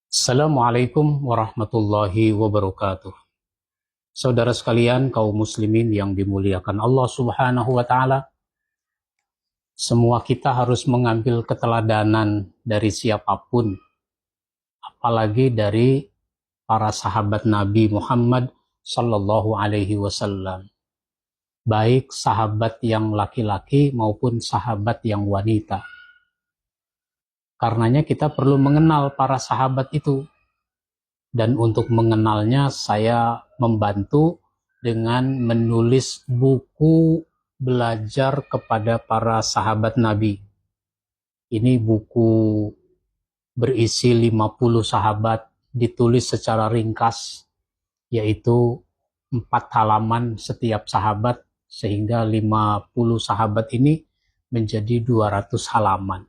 Assalamualaikum warahmatullahi wabarakatuh. Saudara sekalian, kaum muslimin yang dimuliakan Allah Subhanahu wa Ta'ala, semua kita harus mengambil keteladanan dari siapapun, apalagi dari para sahabat Nabi Muhammad Sallallahu Alaihi Wasallam, baik sahabat yang laki-laki maupun sahabat yang wanita. Karenanya kita perlu mengenal para sahabat itu. Dan untuk mengenalnya saya membantu dengan menulis buku belajar kepada para sahabat Nabi. Ini buku berisi 50 sahabat, ditulis secara ringkas, yaitu 4 halaman setiap sahabat, sehingga 50 sahabat ini menjadi 200 halaman.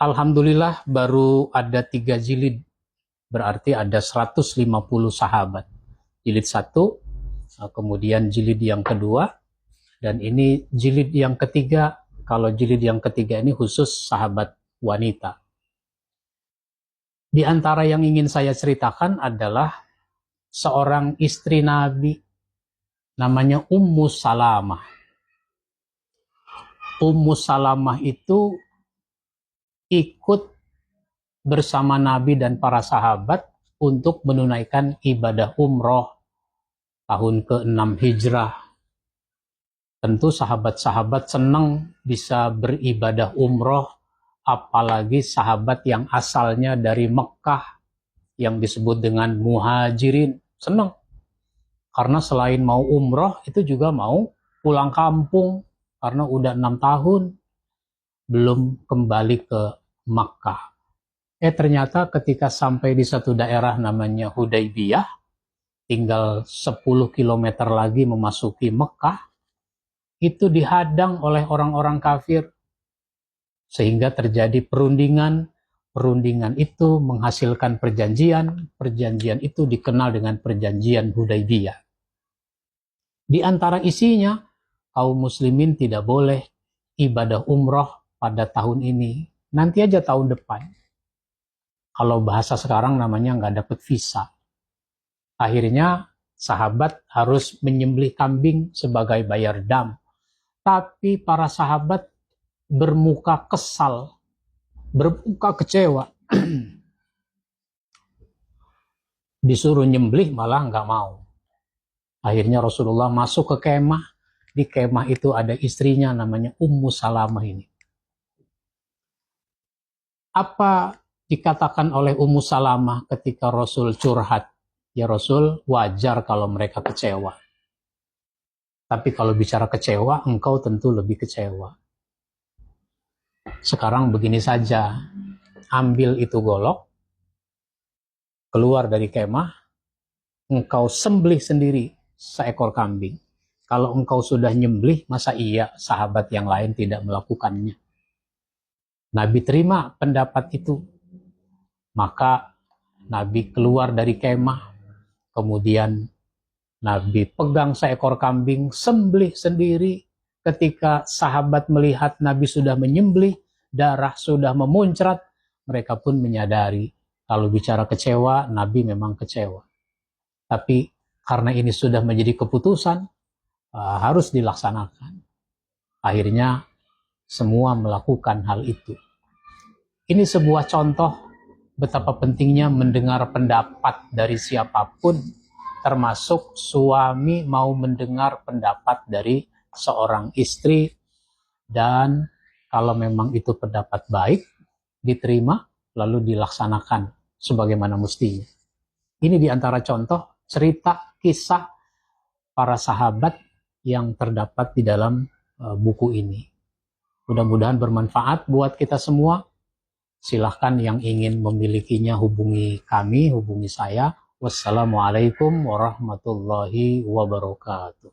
Alhamdulillah baru ada 3 jilid. Berarti ada 150 sahabat. Jilid 1, kemudian jilid yang kedua, dan ini jilid yang ketiga. Kalau jilid yang ketiga ini khusus sahabat wanita. Di antara yang ingin saya ceritakan adalah seorang istri Nabi, namanya Ummu Salamah. Ummu Salamah itu ikut bersama Nabi dan para sahabat untuk menunaikan ibadah umroh tahun ke-6 Hijrah. Tentu sahabat-sahabat senang bisa beribadah umroh, apalagi sahabat yang asalnya dari Mekah, yang disebut dengan muhajirin, senang. Karena selain mau umroh, itu juga mau pulang kampung, karena udah 6 tahun belum kembali ke Mekah. Ternyata ketika sampai di satu daerah namanya Hudaybiyah, tinggal 10 km lagi memasuki Mekah, itu dihadang oleh orang-orang kafir. Sehingga terjadi perundingan. Perundingan itu menghasilkan perjanjian. Perjanjian itu dikenal dengan perjanjian Hudaybiyah. Di antara isinya, kaum muslimin tidak boleh ibadah umroh pada tahun ini. Nanti aja tahun depan. Kalau bahasa sekarang namanya nggak dapat visa. Akhirnya sahabat harus menyembelih kambing sebagai bayar dam. Tapi para sahabat bermuka kesal, bermuka kecewa. Disuruh nyembelih malah nggak mau. Akhirnya Rasulullah masuk ke kemah. Di kemah itu ada istrinya namanya Ummu Salamah ini. Apa dikatakan oleh Ummu Salamah ketika Rasul curhat? Ya Rasul, wajar kalau mereka kecewa. Tapi kalau bicara kecewa, engkau tentu lebih kecewa. Sekarang begini saja, ambil itu golok, keluar dari kemah, engkau sembelih sendiri seekor kambing. Kalau engkau sudah nyembelih, masa iya sahabat yang lain tidak melakukannya? Nabi terima pendapat itu. Maka Nabi keluar dari kemah, kemudian Nabi pegang seekor kambing, sembelih sendiri. Ketika sahabat melihat Nabi sudah menyembelih, darah sudah memuncrat, mereka pun menyadari kalau bicara kecewa, Nabi memang kecewa. Tapi karena ini sudah menjadi keputusan, harus dilaksanakan. Akhirnya semua melakukan hal itu. Ini sebuah contoh betapa pentingnya mendengar pendapat dari siapapun, termasuk suami mau mendengar pendapat dari seorang istri, dan kalau memang itu pendapat baik, diterima, lalu dilaksanakan sebagaimana mestinya. Ini diantara contoh cerita kisah para sahabat yang terdapat di dalam buku ini. Mudah-mudahan bermanfaat buat kita semua. Silahkan yang ingin memilikinya hubungi kami, hubungi saya. Wassalamualaikum warahmatullahi wabarakatuh.